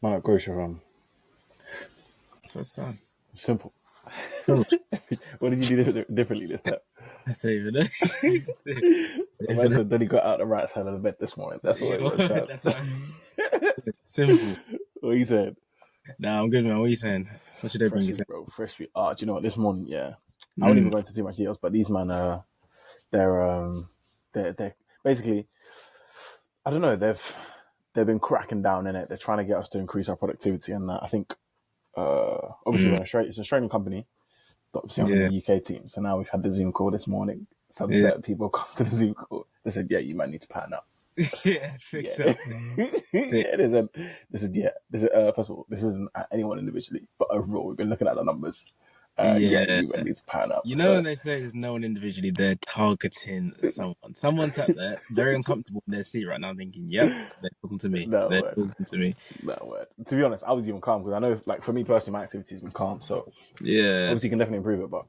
Man at grocery First time. Simple. Oh, What did you do differently this time? I don't even know. The man said that he got out the right side of the bed this morning. That's what it was, fam. That's what simple. What he said. Nah, I'm good, man. What are you saying? What should they bring Fresh you? week, bro. Fresh week. Do you know what? This morning, yeah. I won't even Mm. go into too much details, but these man, they're basically, I don't know, they've been cracking down in it. They're trying to get us to increase our productivity, and I think, obviously, it's an Australian company, but obviously I'm in Yeah, the UK team. So now we've had the Zoom call this morning. Some yeah, certain people come to the Zoom call. They said, "Yeah, you might need to pattern up." yeah. Yeah, Fix up. yeah. They said, first of all, this isn't at anyone individually, but overall, we've been looking at the numbers. Yeah, Yeah. you might need to pattern up. You know So when they say there's no one individually, they're targeting someone. Someone's out there very uncomfortable in their seat right now, thinking, "Yep, they're talking to me. no They're word, talking to me." no word. To be honest, I was even calm because I know, like for me personally, my activity's been calm. So Yeah, obviously, you can definitely improve it, but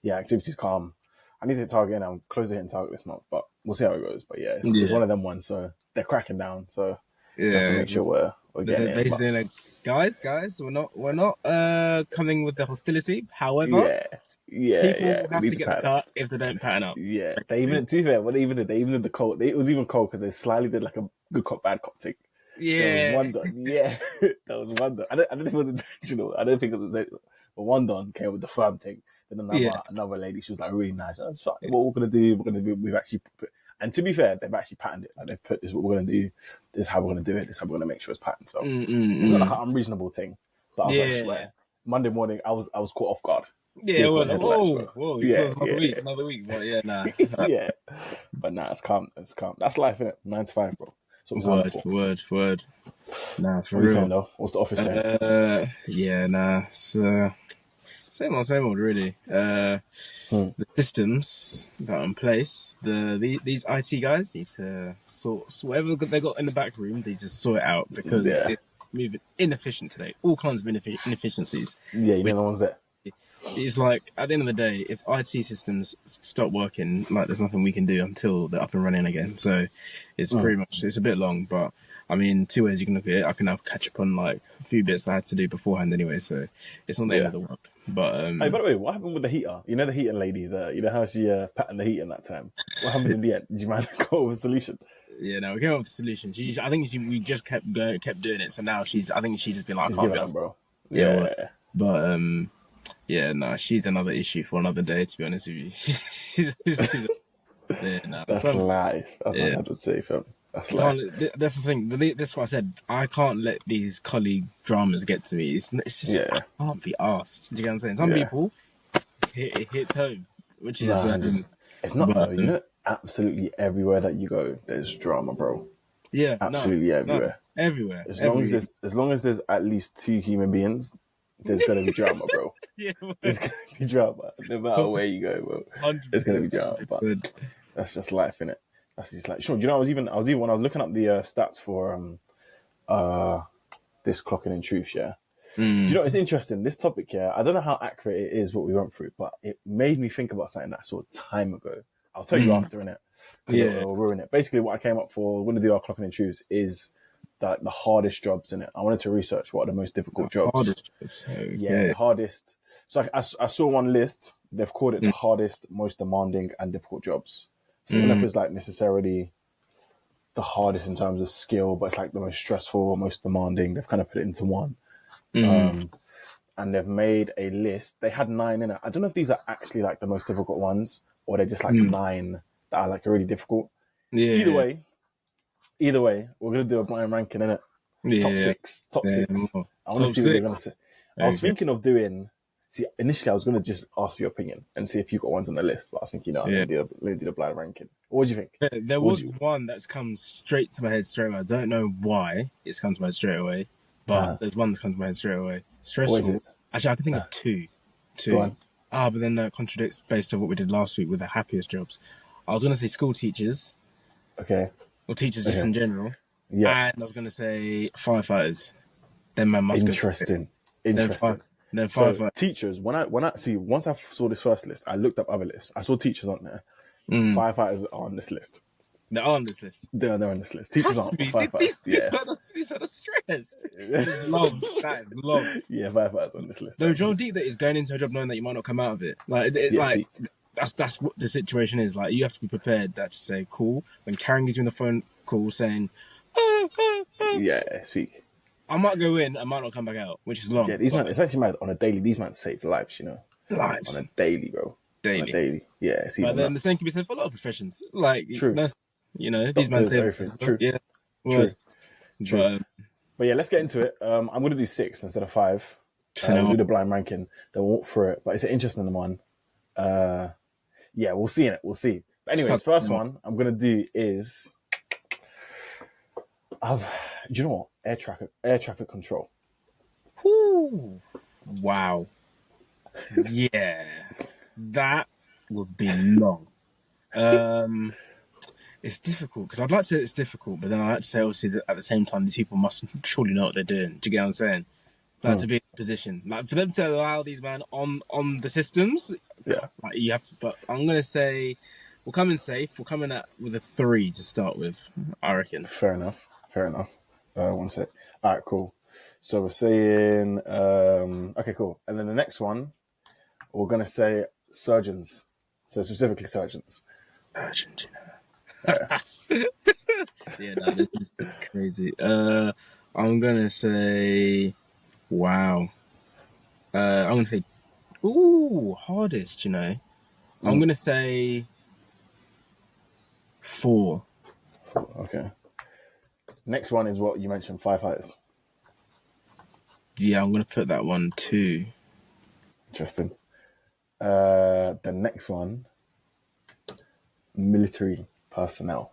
yeah, activity's calm. I need to hit target, and I'm close to hitting target this month, but we'll see how it goes. But yeah, it's yeah, one of them ones. So they're cracking down. So we have to yeah. make sure we're They getting said it. But basically like, guys, we're not coming with the hostility. However, yeah, yeah, people yeah, will we have need to to get the pattern up. cut if they don't pattern up. Yeah, they Basically. even, to be fair, what they even did, they even did the cold. It was even cold because they slightly did like a good cop, bad cop thing. There was Yeah, one done, yeah, there was one done. I don't think it was intentional. I don't think it was intentional. But one done came with the firm thing. Then yeah, another lady, she was like really nice. I was like, what we're gonna do? We're gonna do. We've actually put, and to be fair, they've actually patterned it. Like they've put this is what we're gonna do. This is how we're gonna do it. This is how we're gonna make sure it's patterned. So it's not like mm. an unreasonable thing. But I was like, Yeah, swear, Monday morning, I was caught off guard. yeah. Deer Well, caught in like, headlights, bro. whoa. You saw Yeah, us yeah, another week. But yeah, nah. yeah. But nah, it's calm. It's calm. That's life, innit? 9 to 5, bro. That's what we signed up for. Word. Nah, for What are you saying real. though? What's the office saying? Yeah, nah. It's, same old, really. The systems that are in place, these IT guys need to sort whatever they got in the back room. They just sort it out because Yeah, it's moving inefficient today. All kinds of inefficiencies. yeah. You Which know the ones there. is like at the end of the day, if IT systems stop working, like there's nothing we can do until they're up and running again. So it's pretty much it's a bit long, but I mean, two ways you can look at it. I can now catch up on like a few bits I had to do beforehand anyway, so it's not the end Yeah. of the world. But Hey, by the way, what happened with the heater? You know the heating lady. You know how she patterned the heating that time. What happened in the end? Did you manage to come up with a solution? yeah, no, we came up with a solution. I think we just kept going, kept doing it. So now I think she's just been like, I She's can't be giving up, asked. bro. Yeah, well, Yeah, but yeah, no, she's another issue for another day. To be honest with you, she's yeah, no, that's life. That's what yeah. I would say, fam. That's You life. can't. That's the thing. That's what I said. I can't let these colleague dramas get to me. It's just I Yeah, can't be asked. Do you get what I'm saying? Some yeah. people it hits home, which Nah, is 100. It's nuts but though. You know, absolutely everywhere that you go, there's drama, bro. yeah, Absolutely no, everywhere. everywhere, As long as there's at least two human beings, there's gonna be drama, bro. yeah, There's gonna be drama, no matter where you go, bro. There's gonna 100%, be drama, but 100%. that's just life, innit? That's just like sure. Do you know, I was even when I was looking up the stats for this clocking in truth, yeah. Do you know it's interesting? This topic, yeah. I don't know how accurate it is what we went through, but it made me think about something that I saw time ago. I'll tell you after in it because Yeah, it'll ruin it. Basically, what I came up for when we do our clocking in truths is the hardest jobs in it. I wanted to research what are the most difficult jobs. hardest. So Yeah, the hardest. So I saw one list. They've called it the hardest, most demanding, and difficult jobs. So I don't know if it's like necessarily the hardest in terms of skill, but it's like the most stressful, most demanding. They've kind of put it into one. And they've made a list. They had 9 in it. I don't know if these are actually like the most difficult ones or they're just like 9 that are like really difficult. Either yeah, way, we're gonna do a blind ranking in it. Top yeah, six, top yeah. six. I want to Top see what they're gonna six. say. I was Okay. thinking of doing. See, initially I was gonna just ask for your opinion and see if you got ones on the list. But I was thinking, no, Yeah. let me do the blind ranking. What do you think? There What would was you? one that's come straight to my head straight away. I don't know why it's come to my head straight away, but there's one that's come to my head straight away. What is Stressful. it? Actually, I can think of two. Go Two. on. But then that contradicts based on what we did last week with the happiest jobs. I was going to say school teachers Okay. or teachers just Okay. in general, Yeah. and I was going to say firefighters. Then man must go to it. Interesting. Then Interesting. then So firefighters. teachers, once I saw this first list, I looked up other lists. I saw teachers on there. Mm. Firefighters are on this list. They're on this list. They're on this list. Teachers Has to aren't, but be. firefighters, yeah. These are stressed. It's long. That is long. Yeah, firefighters on this list. No, Joe Deep that is going into a job knowing that you might not come out of it. Like, Yes, deep. that's what the situation is. Like, you have to be prepared that to say, cool. When Karen gives you on the phone call saying, Yeah, speak. I might go in, I might not come back out, which is long. Yeah, these man, it's actually mad on a daily. These man save lives, you know. Lives. On a daily, bro. Daily. On a daily. Yeah, it's even But then nuts. the same can be said for a lot of professions. Like, True. You know, these men say everything. True. Yeah. True. True. But yeah, let's get into it. I'm going to do 6 instead of 5. We'll do the blind ranking. Then we'll walk through it. But it's an interesting one. Yeah, we'll see in it. We'll see. But anyways, first one I'm going to do is... do you know what? Air traffic control. Ooh. Wow. Yeah. That would be long. It's difficult because I'd like to say it's difficult, but then I like to say obviously that at the same time these people must surely know what they're doing. Do you get what I'm saying? Like to be in a position, like for them to allow these men on the systems, yeah. Like you have to. But I'm gonna say we'll come in safe. We'll come in with a 3 to start with. I reckon. Fair enough. 1 sec. All right, cool. So we're saying okay, cool. And then the next one, we're gonna say surgeons. So specifically surgeons. Surgeons, you know. Yeah, no, this is crazy. I'm gonna say, wow. I'm gonna say, hardest. You know, I'm gonna say 4. Okay. Next one is what you mentioned, firefighters. Yeah, I'm gonna put that one 2. Interesting. The next one, military personnel.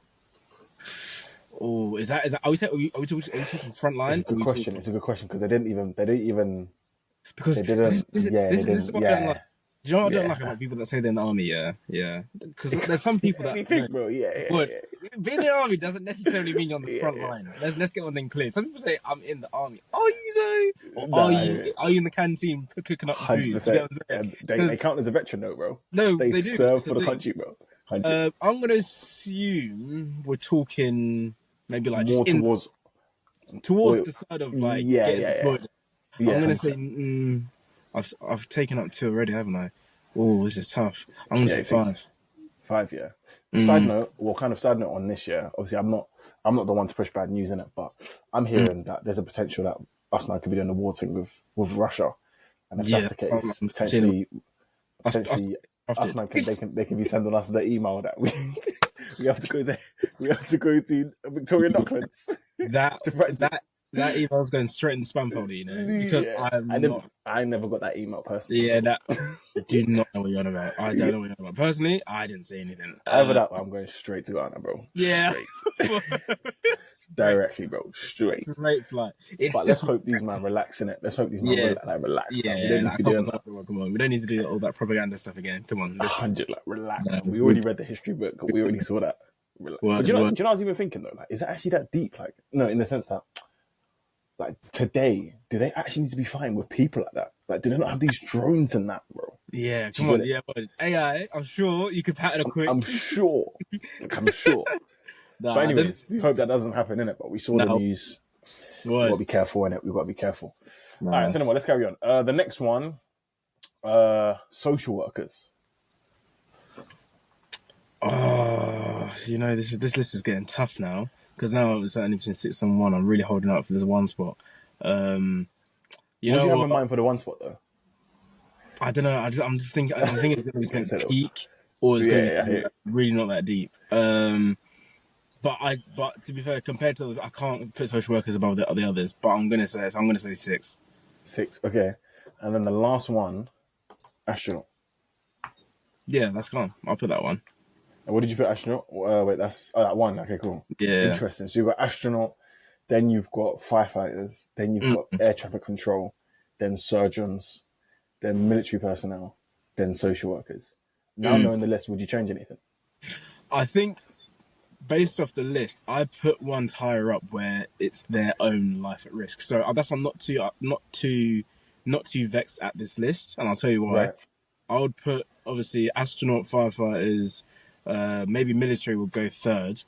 Oh, is that? Are we talking frontline? It's a good question. It's a good question because they didn't even. Because they didn't. This is what I don't like. Do you know what I don't like Yeah. about people that say they're in the army? Yeah. Because there's some people that Anything, bro. Yeah. being in the army doesn't necessarily mean you're on the front line. Let's get one thing clear. Some people say I'm in the army. Are you though? Or are you in the canteen cooking up the food? 100%. They count as a veteran, though, bro. No, they do. serve for the country, bro. I'm gonna assume we're talking maybe like more just towards the side of like getting employed. Yeah, I'm gonna say I've taken up 2 already, haven't I? Oh, this is tough. I'm gonna say 5. 5, yeah. Side note on this year. Obviously, I'm not the one to push bad news in it, but I'm hearing that there's a potential that us now could be doing the war thing with Russia, and if that's the case, potentially us man they can be sending us the email that we have to go to Victoria Docklands to practice. That email's going straight in the spam folder, you know, because I never got that email personally. Yeah, that I do not know what you're on about. I don't know what you're on about. Personally, I didn't say anything. Either that, I'm going straight to Ghana, bro. Yeah, directly, bro. Straight flight. But let's hope these man relax in it. Let's hope these man relax. Yeah, we don't need to be doing that. Come on, we don't need to do all that propaganda stuff again. Come on, 100. Relax. No, we already read the history book. We already saw that. Do you know what I was even thinking though? Like, is it actually that deep? Like, no, in the sense that, like, today, do they actually need to be fighting with people like that? Like, do they not have these drones and that, bro? Yeah, come on, but AI, I'm sure you could pattern a quick. I'm sure. But anyways, we hope that doesn't happen, innit? But we saw the news. We've got to be careful, innit? We've got to be careful. All right, so anyway, let's carry on. The next one, social workers. Oh, you know, this list is getting tough now. Because now it's only between 6 and 1. I'm really holding out for this 1 spot. What do you have in mind for the 1 spot, though? I don't know. I'm thinking it's going to peak, or it's going to be really not that deep. But to be fair, compared to those, I can't put social workers above the others. But I'm going to say 6. 6, okay. And then the last one, astronaut. Yeah, that's gone. I'll put that one. And what did you put astronaut? Wait, that's that one. Okay, cool. Yeah. Interesting. So you've got astronaut, then you've got firefighters, then you've got air traffic control, then surgeons, then military personnel, then social workers. Now knowing the list, would you change anything? I think based off the list, I put ones higher up where it's their own life at risk. So that's why I'm not too vexed at this list, and I'll tell you why. Right. I would put obviously astronaut, firefighters, maybe military will go 3rd,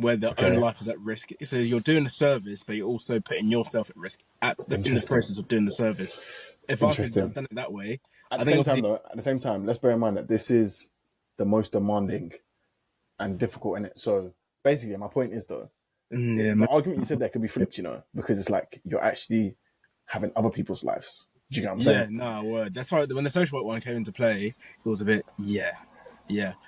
where their own life is at risk. So you're doing a service, but you're also putting yourself at risk in the process of doing the service. If I could have done it that way, at the same time, let's bear in mind that this is the most demanding and difficult in it. So basically, my point is though, the argument you said there could be flipped, you know, because it's like you're actually having other people's lives. Do you get what I'm saying? Yeah, no, word. That's why when the social work one came into play, it was a bit, yeah.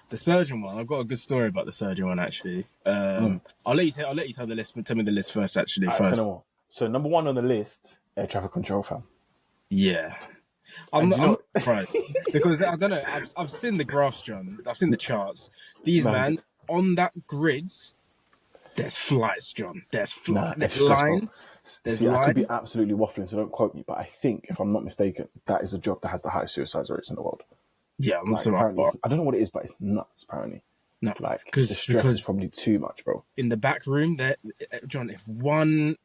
The surgeon one, I've got a good story about the surgeon one actually. I'll let you tell the list. Tell me the list first, actually. So number one on the list, air traffic control, fam. Yeah, I'm not surprised because I don't know. I've seen the graphs, John. I've seen the charts. These man on that grids. There's flights, John. There's lines. There's lines. I could be absolutely waffling, so don't quote me. But I think, if I'm not mistaken, that is a job that has the highest suicide rates in the world. Yeah, I'm also apparently I don't know what it is, but it's nuts. Apparently, no, like the stress is probably too much, bro. In the back room, there, John. If one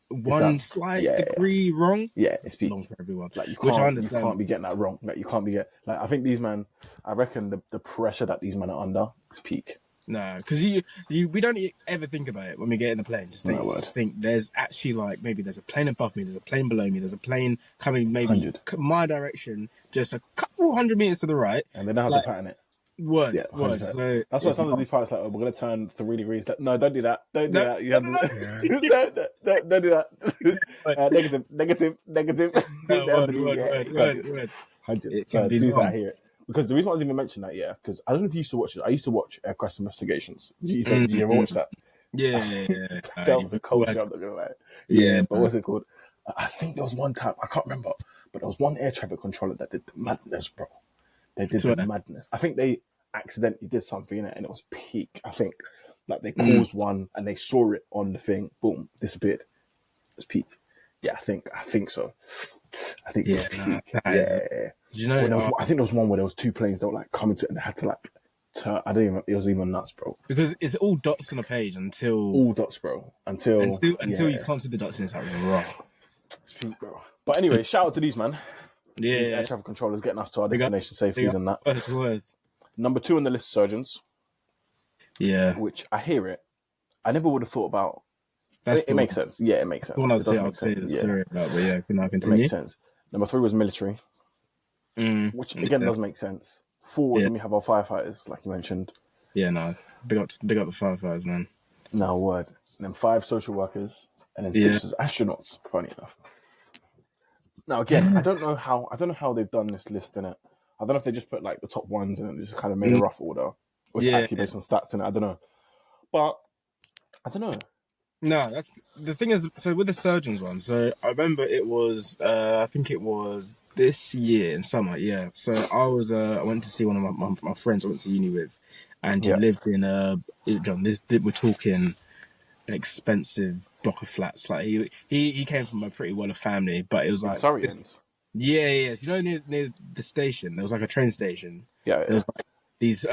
slight degree wrrong, it's peak. Long for everyone. Like you can't be getting that wrong. Like you can't be like. I think these man. I reckon the pressure that these men are under is peak. No, because we don't ever think about it when we get in the plane. Just think there's actually like maybe there's a plane above me, there's a plane below me, there's a plane coming maybe my direction, just a couple 100 meters to the right, and they know how to pattern it. Word. So that's why some of these pilots like, we're gonna turn 3 degrees. No, don't do that. Don't do that. You have to, don't do that. Negative. Word. 100. So I hear it. Because the reason why I was even mentioning that, because I don't know if you used to watch it. I used to watch Aircraft Investigations. Did you ever watch that? Yeah. That was a cool show, I'm not gonna lie. Yeah, but what's it called? I think there was one time, I can't remember, but there was one air traffic controller that did the madness, bro. They did the madness. I think they accidentally did something in it and it was peak. I think like they caused one and they saw it on the thing, boom, disappeared. It's peak. Yeah, I think so. I think it was peak. Yeah. Do you know? I think there was one where there was 2 planes that were like coming to it and they had to like turn. It was even nuts, bro. Because it's all dots on a page until all dots, bro. Until you can't see the dots and it's like wrong. It's peak, bro. But anyway, shout out to these man. Yeah, these air traffic controllers getting us to our destination safely and that. Words. Number 2 on the list, surgeons. Yeah, which I hear it. I never would have thought about. It makes sense. Yeah, it makes sense. I'll say the story about, but yeah, can I continue? It makes sense. Number 3 was military, which again does make sense. 4 was when we have our firefighters, like you mentioned. Yeah, no, big up the firefighters, man. No word. And then 5 social workers, and then 6 was astronauts. Funny enough. Now again, I don't know how they've done this list in it. I don't know if they just put like the top ones and just kind of made a rough order, or it's actually based on stats in it. I don't know, but I don't know. No, that's the thing is. So with the surgeons one, so I remember it was, I think it was this year in summer. Yeah. So I went to see one of my friends I went to uni with, and he lived in John. We're talking an expensive block of flats. Like he came from a pretty well-off family, but it was like Surreyans. Yeah. You know, near the station, there was like a train station. Yeah. There was like these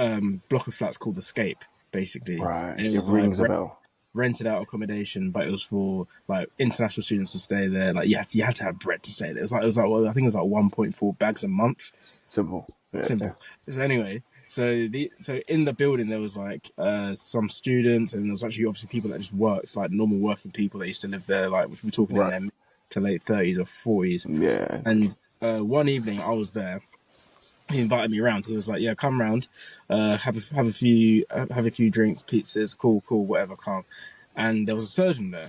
block of flats called Escape, basically. Right. And it rings a bell. Rented out accommodation, but it was for like international students to stay there. Like you had to have bread to stay there. It was like I think it was like 1.4 bags a month. Simple. Yeah. So anyway, so in the building there was like some students, and there was actually obviously people that just worked, like normal working people that used to live there. Like we're talking in their mid to late 30s or 40s. Yeah. And one evening I was there. He invited me around. He was like, "Yeah, come round, have a few drinks, pizzas, cool, whatever, calm." And there was a surgeon there,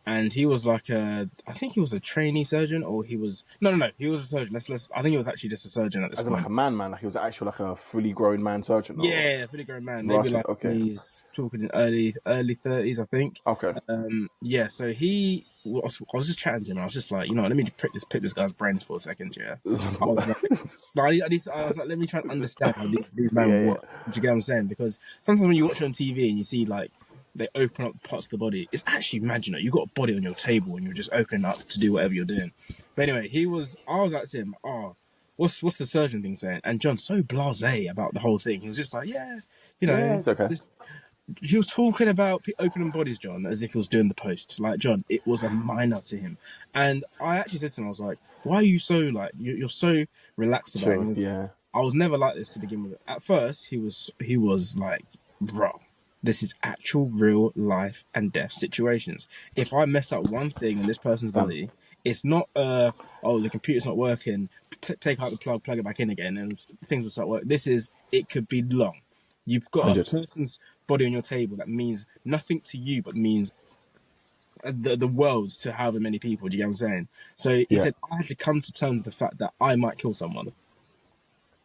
and he was like I think he was a trainee surgeon, or he was no, he was a surgeon. I think he was actually just a surgeon at this point. Like a man, like he was actually like a fully grown man surgeon. Or... Yeah, fully grown man. Maybe he's talking in early 30s, I think. Okay. Yeah. So I was just chatting to him. I was just like, let me pick this guy's brains for a second. Yeah. I was like, let me try and understand how these men work. Do you get what I'm saying? Because sometimes when you watch it on TV and you see like they open up parts of the body, it's actually mad. You've got a body on your table and you're just opening up to do whatever you're doing. But anyway, I was asking him, what's the surgeon thing saying? And John's so blasé about the whole thing. He was just like, it's okay. He was talking about opening bodies, John, as if he was doing the post. Like, John, it was a minor to him. And I actually said to him, I was like, why are you so, like, you're so relaxed about it? Yeah. I was never like this to begin with. At first, he was like, bro, This is actual real life and death situations. If I mess up one thing in this person's Fam. body, it's not oh, the computer's not working, take out the plug it back in again, and things will start working. This is, it could be long. You've got a 100. person's body on your table that means nothing to you, but means the world to however many people. Do you get what I'm saying? So he Yeah. said, I had to come to terms with the fact that I might kill someone.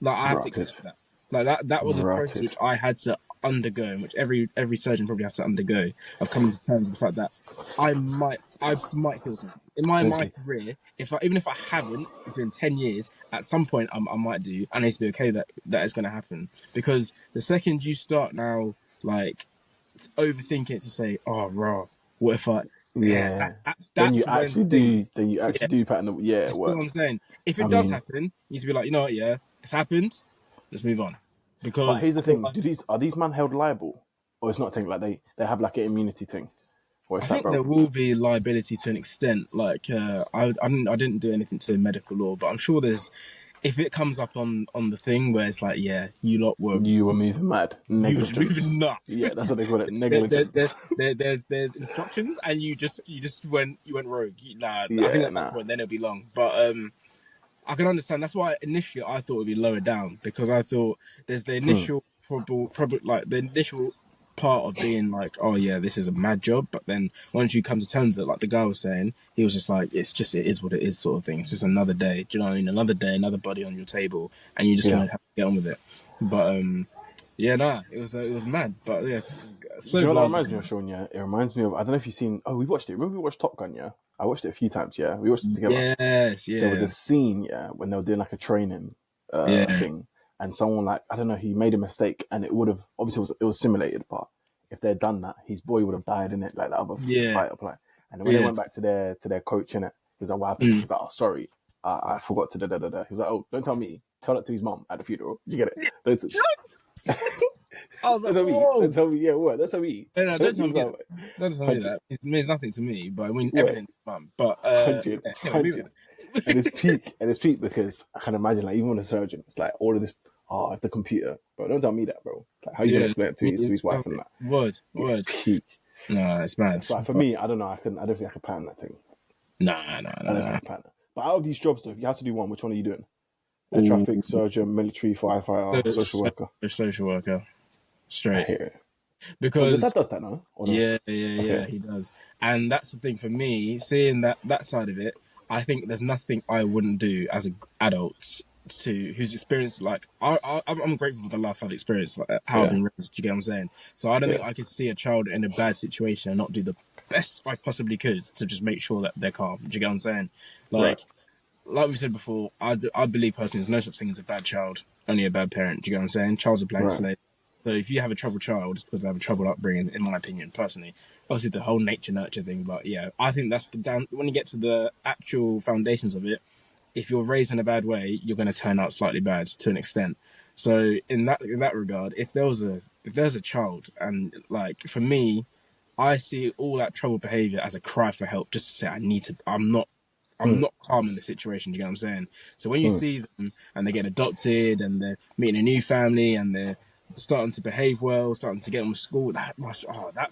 Like, I have to Rotted. accept that. Like, that was a process Rotted. which I had to undergo, and which every surgeon probably has to undergo, of coming to terms with the fact that I might kill someone in my Essentially. career. Even if I haven't, it's been 10 years. At some point, I might do. I need to be okay that is going to happen, because the second you start now, like, overthinking it to say, oh, raw, what if I? Yeah, Yeah. Then you that's when actually do. things. Then you actually Yeah, do pattern. Yeah, you see what work. I'm saying? If I it does mean, happen, you need to be like, you know what? Yeah, it's happened. Let's move on, but because here's I the feel thing: like, are these men held liable, or it's not a thing like they have like an immunity thing, or I it's like, think there bro, will be liability to an extent. Like, I didn't do anything to medical law, but I'm sure there's, if it comes up on the thing where it's like, yeah, you lot were, you were moving mad, you was moving negligence. nuts. Yeah, that's what they call it, there, there, there, negligence. there's instructions, and you just went rogue. Nah, I think Yeah, at that nah. point then it'll be long. But I can understand. That's why initially I thought it would be lower down, because I thought there's the initial probably like the initial part of being like, oh yeah, this is a mad job. But then once you come to terms with it, like the guy was saying, he was just like, it is what it is, sort of thing. It's just another day. Do you know what I mean? Another day, another body on your table, and you're just Yeah. gonna have to get on with it. But yeah, nah, it was mad. But yeah, Do you so know what that glad. reminds me of, Sean? Yeah, it reminds me of. I don't know if you've seen. Oh, we watched it. Remember we watched Top Gun? Yeah, I watched it a few times. Yeah, we watched it together. Yes, There was yeah, a scene, yeah, when they were doing like a training yeah, thing, and someone like I don't know, he made a mistake, and it would have obviously it was simulated, but if they'd done that, his boy would have died in it, like the other yeah, fighter plane. And then when they yeah. went back to their coach in it, he was like, "What happened?" He Mm. was like, "Oh, sorry, I forgot to da da da da." He was like, "Oh, don't tell me. Tell that to his mum at the funeral. Did you get it? I was Don't like, tell me. Don't whoa. tell me. Yeah, what? Don't tell me. No, no, Tell it don't to tell his me mum. that. Don't tell me 100, that. It means nothing to me, but it means what? everything to mum. But 100, yeah. Anyway, moving 100. And it's peak, because I can imagine, like, even when a surgeon, it's like all of this, oh, the computer, bro, don't tell me that, bro. Like, how are you gonna yeah, explain it me, to his wife and exactly. that? Word, Yeah, it's word. peak. No, it's mad. That's why for But me, I don't know, I don't think I could pattern that thing. nah, nah, I don't nah, think I nah. can pattern it. But out of these jobs, though, if you had to do one, which one are you doing? Air Ooh, traffic surgeon, military, firefighter, social worker. social worker, I straight. hear it. Well, the dad Because does that now, or no? yeah, Okay. he does. And that's the thing for me, seeing that side of it. I think there's nothing I wouldn't do as an adult to who's experienced, like, I'm grateful for the life I've experienced, like how I've Yeah. been raised. Do you get what I'm saying? So I don't think Yeah. I could see a child in a bad situation and not do the best I possibly could to just make sure that they're calm. Do you get what I'm saying? Right. Like we said before, I believe personally there's no such thing as a bad child, only a bad parent. Do you get what I'm saying? Child's a blank Right. slate. So if you have a troubled child, it's because they have a troubled upbringing, in my opinion, personally. Obviously, the whole nature nurture thing, but yeah, I think that's the down. When you get to the actual foundations of it, if you're raised in a bad way, you're going to turn out slightly bad to an extent. So in that regard, if there's a child, and like for me, I see all that troubled behavior as a cry for help, just to say I need to. I'm not calm in the situation. Do you get what I'm saying? So when you see them and they get adopted and they're meeting a new family and they're starting to behave well, starting to get on with school, that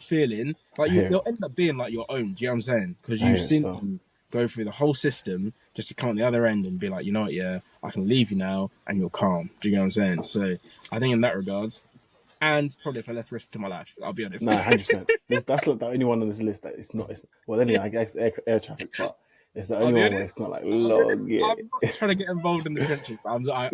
feeling, like I hear it. they'll end up being like your own. Do you know what I'm saying? Because I you've hear it seen still. them go through the whole system just to come on the other end and be like, you know what, yeah, I can leave you now and you're calm. Do you get what I'm saying? So I think in that regards, and probably for less risk to my life, I'll be honest. No, 100%. That's like the only one on this list that it's not. It's well, then I guess air traffic, but it's the I'll only be one where it's not honest. like I'll be log. honest. Yeah, I'm not trying to get involved in the trenches. I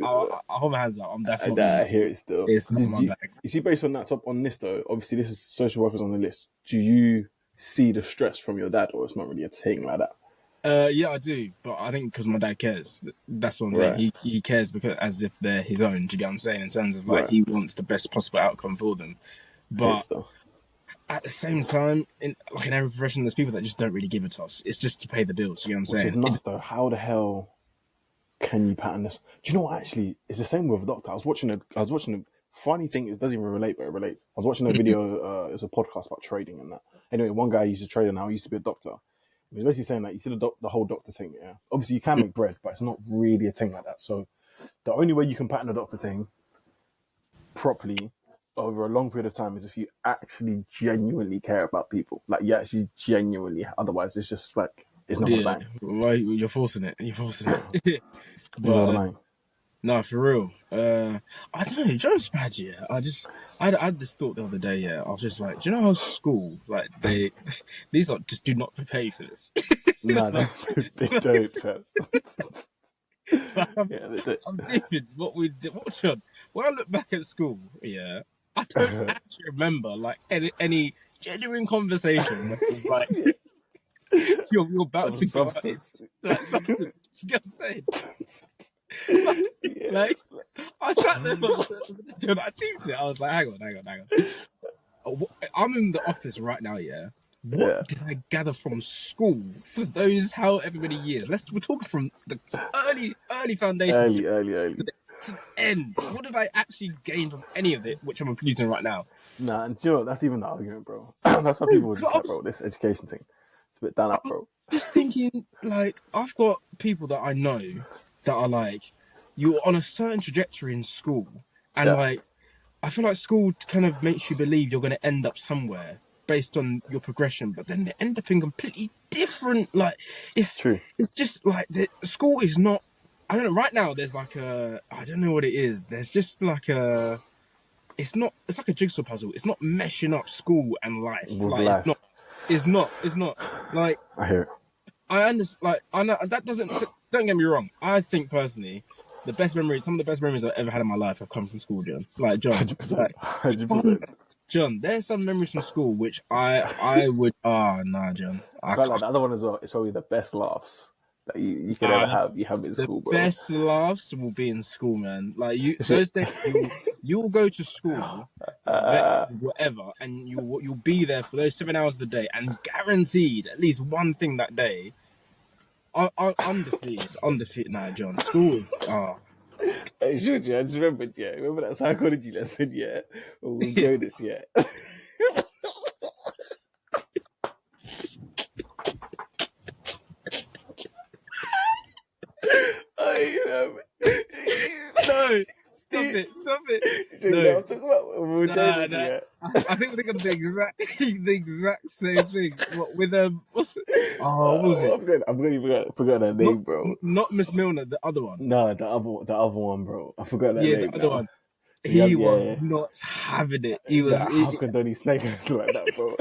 hold my hands up. That's not me. I hear it still. It's not my bag. You see, based on that top on this though, obviously this is social workers on the list. Do you see the stress from your dad, or it's not really a thing like that? Yeah, I do, but I think because my dad cares. That's what I'm saying. Right, He cares because as if they're his own. Do you get what I'm saying? In terms of like right. he wants the best possible outcome for them. I hear it But still. at the same time, in every profession, there's people that just don't really give a toss. It's just to pay the bills. You know what I'm Which is saying? nuts though. How the hell can you pattern this? Do you know what? Actually, it's the same with a doctor. I was watching a funny thing. It doesn't even relate, but it relates. I was watching a video. It was a podcast about trading and that. Anyway, one guy used to trade and now he used to be a doctor. He was basically saying that you see the whole doctor thing. Yeah, obviously you can make bread, but it's not really a thing like that. So the only way you can pattern a doctor thing properly, over a long period of time is if you actually genuinely care about people. Like, you actually genuinely. Otherwise, it's just like it's not gonna Yeah, bang. why you're forcing it? You're forcing it. It's not But gonna bang. no, for real. I don't know. Joe's bad. Yeah, I had this thought the other day. Yeah, I was just like, do you know how school like these are just do not prepare you for this. No, like, they don't. Fam. I'm, Yeah, they don't. I'm David. What we did, what John? When I look back at school, yeah, I don't actually remember like any genuine conversation where it was like you're about Of to go out into substance. like substance. You get what I'm saying? Yeah, Like, I sat there, John, I teamed it. I was like, hang on. I'm in the office right now, yeah. What yeah. did I gather from school for those however many years? We're talking from the early foundations Early. to the end. What did I actually gain from any of it, which I'm abusing right now? Nah, and you know what? That's even the argument, bro. That's why people were Because just like, bro, this education thing, it's a bit done up, I'm bro. just thinking, like, I've got people that I know that are like, you're on a certain trajectory in school, and Yeah, like, I feel like school kind of makes you believe you're going to end up somewhere based on your progression, but then they end up in completely different. Like, it's true. it's just like the school is not. I don't know. Right now, there's like I don't know what it is. There's just like it's not. It's like a jigsaw puzzle. It's not meshing up school and life. With Like, it's life, not. It's not. It's not. Like, I hear it. I understand. Like, I know that doesn't. Don't get me wrong. I think personally, some of the best memories I've ever had in my life have come from school, John. Like, John, 100%. John, 100%. John, there's some memories from school which I would. Ah, nah, John. I I felt like can't. the other one as well. It's probably the best laughs that you could ever The, have. You have in the school, bro. best laughs will be in school, man. Like Shit. those days, you'll go to school, vexed, whatever, and you'll be there for those 7 hours of the day, and guaranteed at least one thing that day. Undefeated. Nah, John. School is Hey, shoot you. I just remembered, yeah. Remember that psychology lesson, yeah? With Jonas, yeah. I no. Stop it. So, No. you know what I'm talking about? With Jonas, Nah. yeah. I think we're thinking of the exact same thing. What with what was it? I've forgot that Not name, bro. not Miss Milner, the other one. No, the other one, bro. I forgot that Yeah, name the other now. one. He was Yeah. not having it. He was. Nah, how could Donny Snake us like that, bro?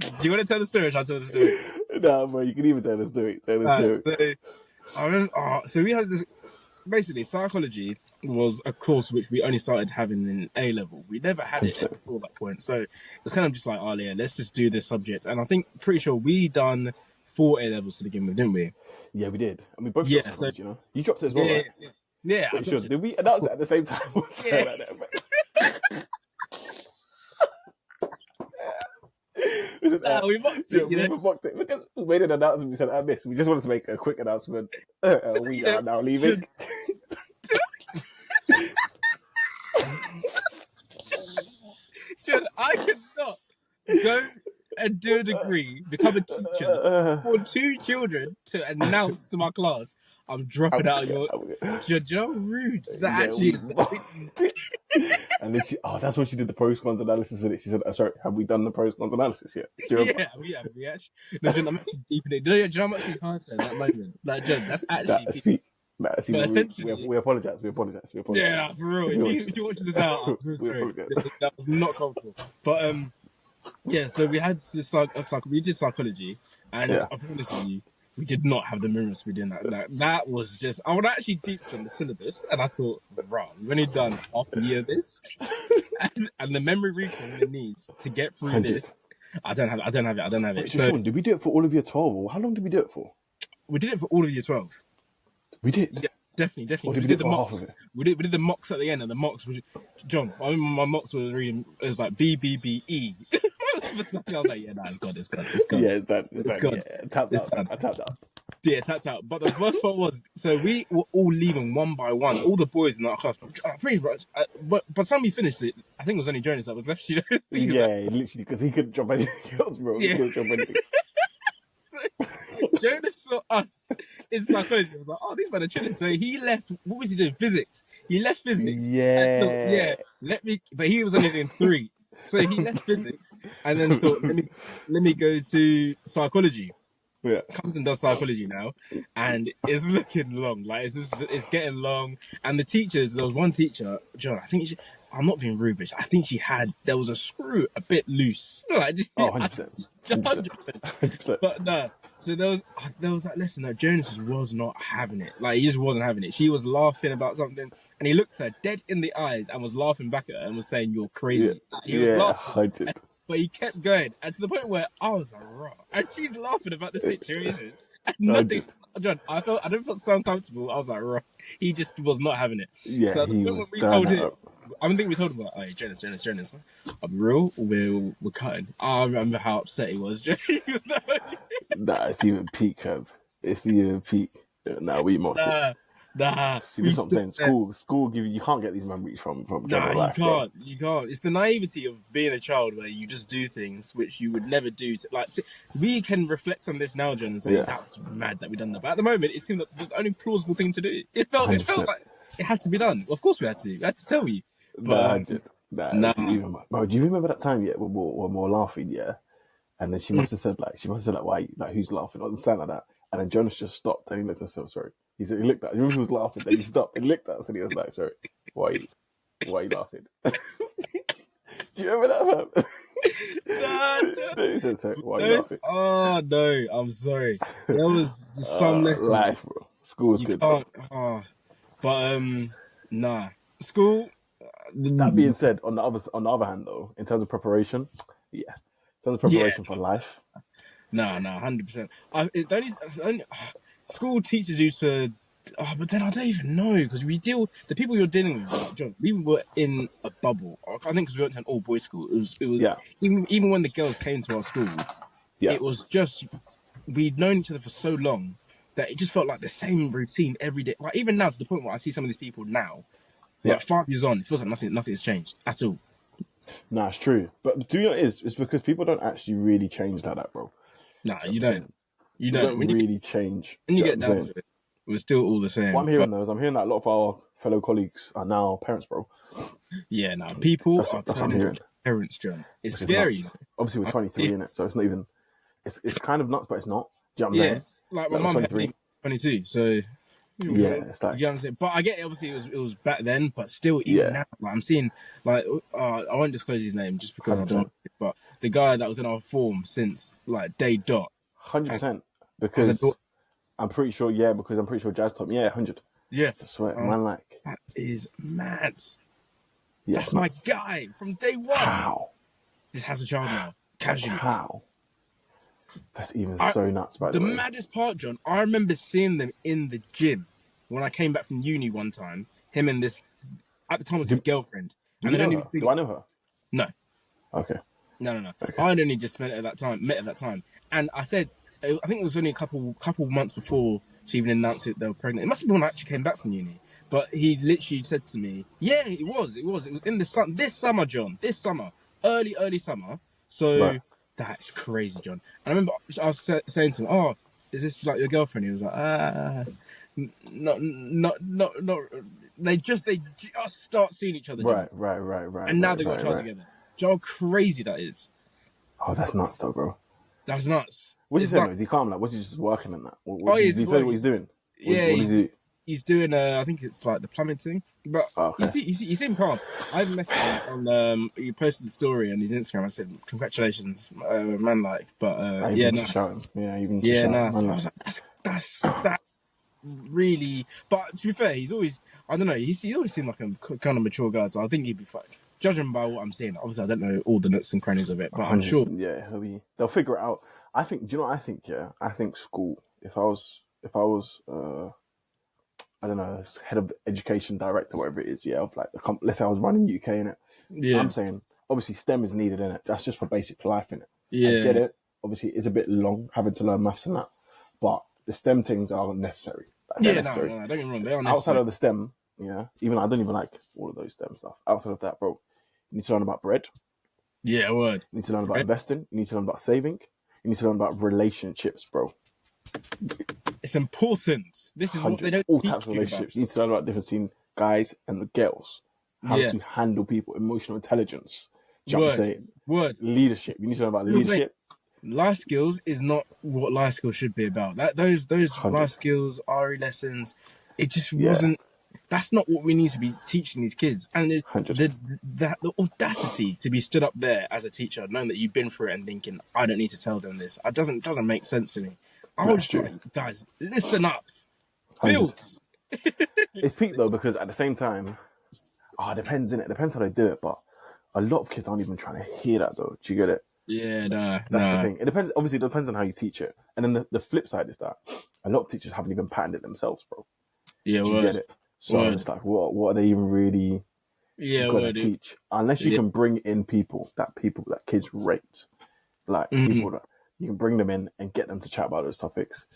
Do you want to tell the story? Or shall I tell the story? Nah, bro, you can even tell the story. Tell the story. So I remember. So we had this. Basically, psychology was a course which we only started having in A level. We never had it 100%. before that point. So it's kind of just like, oh yeah, let's just do this subject. And I think, pretty sure we done 4 A levels to begin with, didn't we? Yeah, we did. And we both Yeah. dropped So psychology, you know? You dropped it as well, yeah, right? yeah. Wait, sure. Did we announce it at the same time? Or something Yeah. like that, bro? We mocked it, We even mocked it. Because we made an announcement. We said, I missed. We just wanted to make a quick announcement. We are now leaving. Dude, I could not go and do a degree, become a teacher for 2 children to announce to my class, I'm dropping out of your. Joe rude. That actually is. And then that's when she did the pros cons analysis in it. She said, sorry, have we done the pros cons analysis yet? Do you remember? Yeah, we actually. No, John, I'm actually deep in it. Do you know how much we can't say at that moment? Like, John, that's actually. That's But even essentially, we apologize. yeah, for real. If you watch this out, I'm so sorry. That was not comfortable. But yeah. So we had this we did psychology, and Yeah. I'll be honest with you, we did not have the memories we did. That was just. I would actually deep on the syllabus, and I thought, right, we've only done half a year of this, and the memory recall it needs to get through 100. this. I don't have it. Wait, so Sean, did we do it for all of year 12? Or how long did we do it for? We did it for all of year 12. We did? Yeah, definitely. Or did we do did it for half of it? We did the mocks at the end, and the mocks was John. I remember my mocks were reading. It was like BBBE. I was like, yeah, it's gone. Yeah, it's done. Gone. Yeah, tapped out. I tapped out. Yeah, tapped out. But the worst part was, so we were all leaving one by one. All the boys in our class. Pretty much. But by the time we finished it, I think it was only Jonas that was left. You know? Literally, because he couldn't drop anything else, bro. Yeah. He couldn't drop anything. So, Jonas saw us in psychology. I was like, oh, these men are chilling. So he left. What was he doing? Physics. He left physics. And thought, Yeah. let me. But he was only doing 3. So he left physics and then thought, let me go to psychology. Yeah. Comes and does psychology now, and it's looking long. Like it's getting long. And the teachers, there was one teacher, John. I think I'm not being rude, but I think there was a screw a bit loose. Like just, Oh, 100%. 100%. But no. So there was like, listen, no, Jonas was not having it. Like he just wasn't having it. She was laughing about something, and he looked her dead in the eyes and was laughing back at her and was saying, "You're crazy." Yeah, He was laughing. 100. But he kept going, and to the point where I was like, "Raw," and she's laughing about the situation, and nothing. John, I don't feel so uncomfortable. I was like, "Raw." He just was not having it. Yeah, so he when was we told him, up. I don't think we told him like, "Hey, Jonas, I'll be real, we're cutting." I remember how upset he was. He was Nah, it's even peak, Kev. It's even peak. Nah, we mocked it. Nah. See, this is what I'm saying. School give you can't get these memories from Nah, life, you can't. It's the naivety of being a child where you just do things which you would never do. We can reflect on this now, John, and say that was mad that we done that. But at the moment, it seemed like the only plausible thing to do. It felt like it had to be done. Well, of course, we had to. We had to tell you. But, nah. Bro, do you remember that time? Yeah, when we were laughing. Yeah, and then she must have said why? Like, who's laughing? Or something like that. And then Jonas just stopped and he looked at himself. Sorry, he said he looked at. He was laughing. Then he stopped and looked at us and he was like, "Sorry, why are you laughing?" Do you remember that? Nah, he said, "Sorry, why are you laughing?" Oh no, I'm sorry. There was some lessons. Life, bro. School was good. But nah, school. That being said, on the other hand, though, in terms of preparation, for life. Nah, 100%. School teaches you to. Oh, but then I don't even know because the people you're dealing with. Like, John, we were in a bubble. I think because we went to an all boys school. It was even when the girls came to our school, it was just we'd known each other for so long that it just felt like the same routine every day. Like even now, to the point where I see some of these people now, like 5 years on, it feels like nothing has changed at all. Nah, it's true. But do you know what it is? It's because people don't actually really change like that, bro. Nah, you don't. You don't really change. When you get down to it, we're still all the same. What I'm hearing though is I'm hearing that a lot of our fellow colleagues are now parents, bro. Yeah, nah, people are turning into parents, John. It's scary. Obviously, we're 23 in it, so it's not even. It's kind of nuts, but it's not. Do you know what I'm saying? Like my mum had 22, so. It's like, you know what I'm saying? But I get it, obviously it was back then, but still even now, like I'm seeing I won't disclose his name just because I don't, but the guy that was in our form since like day dot. 100%. Because I'm pretty sure Jazz told me, 100. Yes. I swear, man, like. That is mad. Yeah, that's my guy from day one. How? Just has a child now. Casually. How? That's even so nuts, by the way. The maddest part, John, I remember seeing them in the gym when I came back from uni one time. Him and this, at the time, was his girlfriend. Do I know her? No. Okay. No. Okay. I'd only just met at that time. And I said, I think it was only a couple months before she even announced it they were pregnant. It must have been when I actually came back from uni. But he literally said to me, yeah, it was in this summer, John. This summer. Early summer. So that's crazy, John. And I remember I was saying to him, oh, is this like your girlfriend? He was like, not. They just start seeing each other, John. Right. And now they got a child together. John, how crazy that is. Oh, that's nuts though, bro. That's nuts. What's he saying? Is he calm? Like, what's he just working on that? Does he tell you what he's doing? What does he do? He's doing, I think it's like the plumbing thing. But you seem calm. I messaged him on, he posted the story on his Instagram. I said, congratulations, man, like. But, I was like, that's really. But to be fair, he's always, I don't know, he always seemed like a kind of mature guy, so I think he'd be fine. Judging by what I'm seeing, obviously I don't know all the nooks and crannies of it, but I'm sure. Yeah, they'll figure it out. I think. Do you know what I think? Yeah, I think school. If I was, I don't know, head of education director, whatever it is. Yeah, of like let's say I was running UK in it. Yeah, I'm saying obviously STEM is needed in it. That's just for basic life in it. Yeah, I get it. Obviously, it's a bit long having to learn maths and that, but the STEM things are necessary. Necessary. No, don't get me wrong. They are necessary. Outside of the STEM, yeah, I don't even like all of those STEM stuff. Outside of that, bro, you need to learn about bread. Yeah, word. You need to learn about investing. You need to learn about saving. You need to learn about relationships, bro. It's important. This is what they 100. don't All teach types of you about. relationships. You need to learn about the difference between guys and girls, how Yeah, to handle people, emotional intelligence. Do you know what I'm word, saying? word. Leadership. You need to learn about You know what I'm saying? leadership. Life skills is not what life skills should be about. Those life 100. skills, RE lessons, it just Yeah. wasn't. That's not what we need to be teaching these kids. And 100. the audacity to be stood up there as a teacher, knowing that you've been through it and thinking, I don't need to tell them this. It doesn't make sense to me. I No, was it's just be true. like, guys, listen up, 100. bills. It's peak though, because at the same time, it depends, innit? It depends how they do it, but a lot of kids aren't even trying to hear that though. Do you get it? Yeah, nah, That's the nah. thing. It depends. Obviously, it depends on how you teach it. And then the flip side is that a lot of teachers haven't even patterned it themselves, bro. Yeah, Do you get word, it? So word. it's like, what are they even really Yeah, gonna word. teach? Unless you Yeah. can bring in people that kids rate, like Mm, people that you can bring them in and get them to chat about those topics,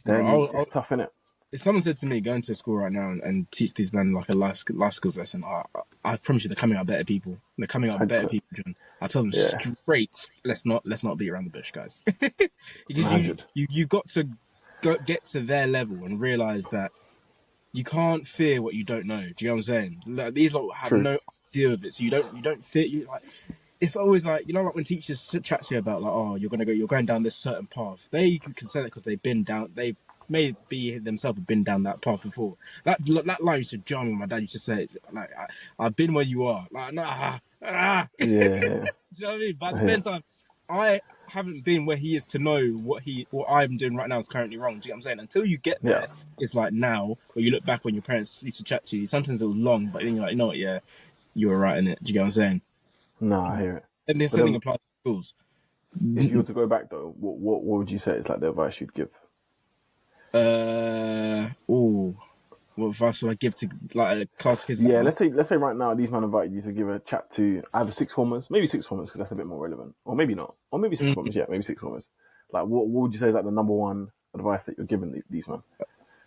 bro, then it's tough, innit? if someone said to me, go into a school right now and teach these men like a life skills lesson, I promise you they're coming out better people. They're coming out better 100%. people, John. I tell them Yeah, straight, let's not beat around the bush, guys. Because 100. you've got to get to their level and realize that you can't fear what you don't know. Do you know what I'm saying? Like, these lot have True. no idea of it, so you don't fear you like. It's always like, like when teachers chat to you about like, oh, you're going down this certain path. They can say that because they've been down. They maybe themselves have been down that path before. That line used to jar me. My dad used to say, like, I've been where you are. Like, nah, do Yeah, you know what I mean? But at the yeah, same time, I haven't been where he is to know what I'm doing right now is currently wrong. Do you know what I'm saying? Until you get yeah. there, it's like now, where you look back when your parents used to chat to you. Sometimes it was long, but then you're like, you know what? Yeah, you were right in it. Do you get what I'm saying? No, I hear it. And the But same thing then, applies to schools. if you were to go back though, what would you say is like the advice you'd give? Oh, what advice would I give to like a class of kids Yeah, now? let's say right now these men invited you to give a chat to either six formers, maybe six formers because that's a bit more relevant, or maybe not, or maybe six Mm. formers. Yeah, maybe six formers. Like, what would you say is like the number one advice that you're giving these men?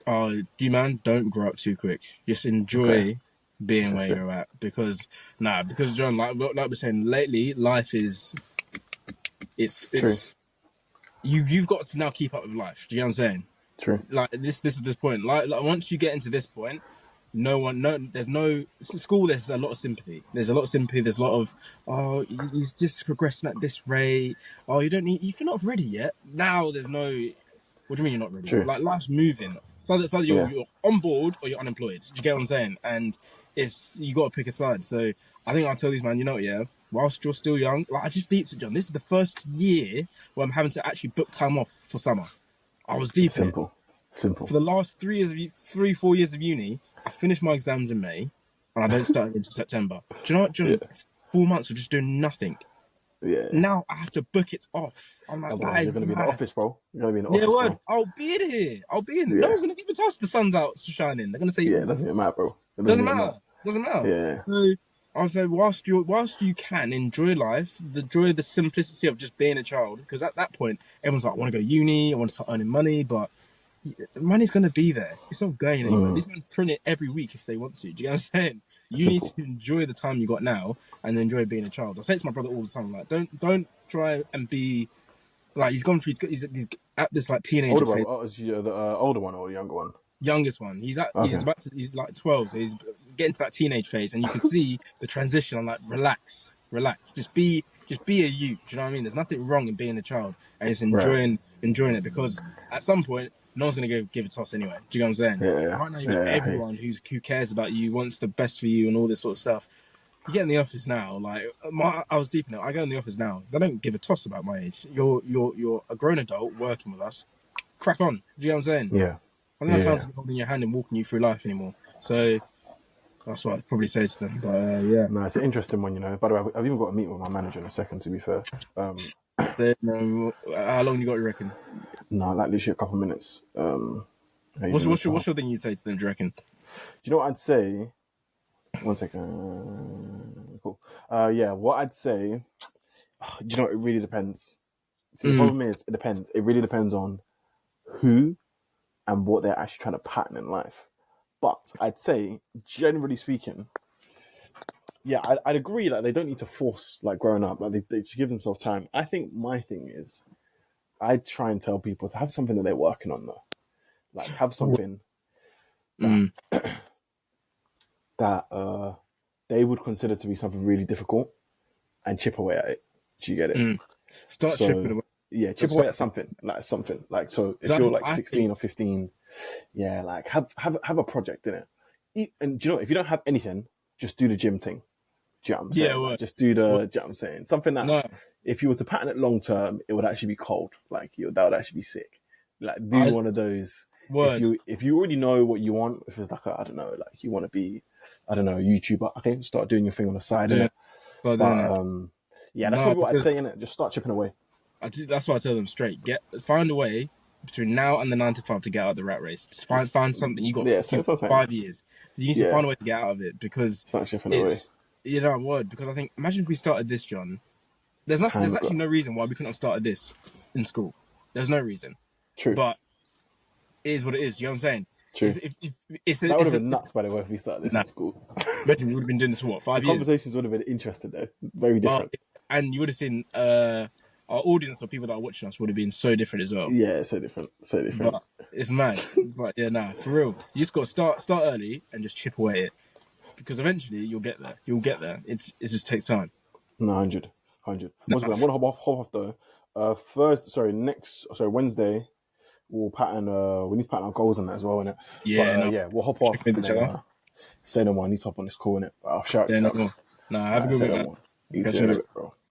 Oh, you man, don't grow up too quick. Just Okay, enjoy being where interesting. you're at because John, like we're saying, lately life is True, it's you've got to now keep up with life. Do you know what I'm saying? true. Like this is the point. Like once you get into this point, there's no school. There's a lot of sympathy. There's a lot of sympathy. There's a lot of, oh, he's just progressing at this rate. Oh, you don't need, if you're not ready yet. Now there's no, what do you mean you're not ready? True. Like life's moving. So that's either Yeah. you're on board or you're unemployed. Do you get what I'm saying? And you got to pick a side. So I think I'll tell these man, you know what, yeah, whilst you're still young, like I just deep it, John. This is the first year where I'm having to actually book time off for summer. I was deep in it. Simple. Simple. For the last 4 years of uni, I finished my exams in May, and I don't start until September. Do you know what, Yeah. John? 4 months of just doing nothing. Yeah. Now I have to book it off. I'm like, Oh, that bro, you're is gonna be in the mad. office, bro. You're gonna be in the Yeah, office, word. bro. I'll be in here. I'll be in. No Yeah. one's gonna even tell us the sun's out shining. They're gonna say, Yeah. It doesn't even matter, bro. It doesn't doesn't even matter. matter. Doesn't matter. Yeah. So I was like, whilst you can enjoy life, enjoy the simplicity of just being a child, because at that point everyone's like, I want to go uni, I want to start earning money, but money's going to be there. It's not going anywhere. Mm. These men print it every week if they want to. Do you know what I'm saying? You need to Simple. enjoy the time you got now and enjoy being a child. I say it to my brother all the time, like, don't try and be like he's gone through. He's at this like teenager Older phase. brother. Oh, is you the older one or the younger one? Youngest one. Okay. He's like 12, so he's getting to that teenage phase, and you can see the transition. I'm like, relax, just be a youth. Do you know what I mean? There's nothing wrong in being a child and just Right. enjoying it, because at some point no one's gonna give a toss anyway. Do you know what I'm saying? Yeah. Yeah. Right now you got Yeah. Hey. everyone who cares about you, wants the best for you, and all this sort of stuff. You get in the office now, like I was deep in it. I go in the office now. They don't give a toss about my age. You're a grown adult working with us. Crack on. Do you know what I'm saying? Yeah. I don't have time Yeah. to be holding your hand and walking you through life anymore. So that's what I'd probably say to them. But yeah. No, it's an interesting one, you know. By the way, I've even got a meeting with my manager in a second. To be fair, Then, how long you got, you reckon? no, like literally a couple of minutes. What's your thing you say to them, do you reckon? You know what I'd say? One second. Cool. Yeah, what I'd say. You know, it really depends. See, the problem is, it depends. It really depends on who and what they're actually trying to pattern in life. But I'd say, generally speaking, yeah, I'd agree that they don't need to force like growing up. Like they should give themselves time. I think my thing is, I try and tell people to have something that they're working on though. Like have something that that they would consider to be something really difficult and chip away at it. Do you get it? Start chipping away. Yeah, chip away at something. Like so. If you're like 16 or 15, yeah, like have a project in it. And do you know, if you don't have anything, just do the gym thing. Do you know what I'm saying? Yeah, like, just do the. Do you know what I'm saying? Something that if you were to pattern it long term, it would actually be cold. Like that would actually be sick. Like do one of those. If you already know what you want, if it's like I don't know, like you want to be, I don't know, a YouTuber. Okay, start doing your thing on the side. Yeah, but yeah, that's probably what I'd say. Innit? Just start chipping away. That's why I tell them straight. Find a way between now and the 9 to 5 to get out of the rat race. Just find something. You got 5 years. You need to find a way to get out of it because it's you know what? Because I think imagine if we started this, John. There's actually no reason why we couldn't have started this in school. There's no reason. True. But it is what it is. You know what I'm saying? True. That would have been nuts, by the way, if we started this in school. Imagine we would have been doing this for what, 5 years? Conversations would have been interesting though. Very different. And you would have seen our audience or people that are watching us would have been so different as well. Yeah, so different. But it's mad. But yeah, for real. You just got to start early and just chip away at it. Because eventually you'll get there. It just takes time. No, 100. I'm gonna hop off though. Wednesday we'll pattern. We need to pattern our goals on that as well, innit? Yeah, we'll hop off. Say no more. I need to hop on this call, innit? I'll shout. Yeah, no more. Nah, have a good week, man. You too, bro.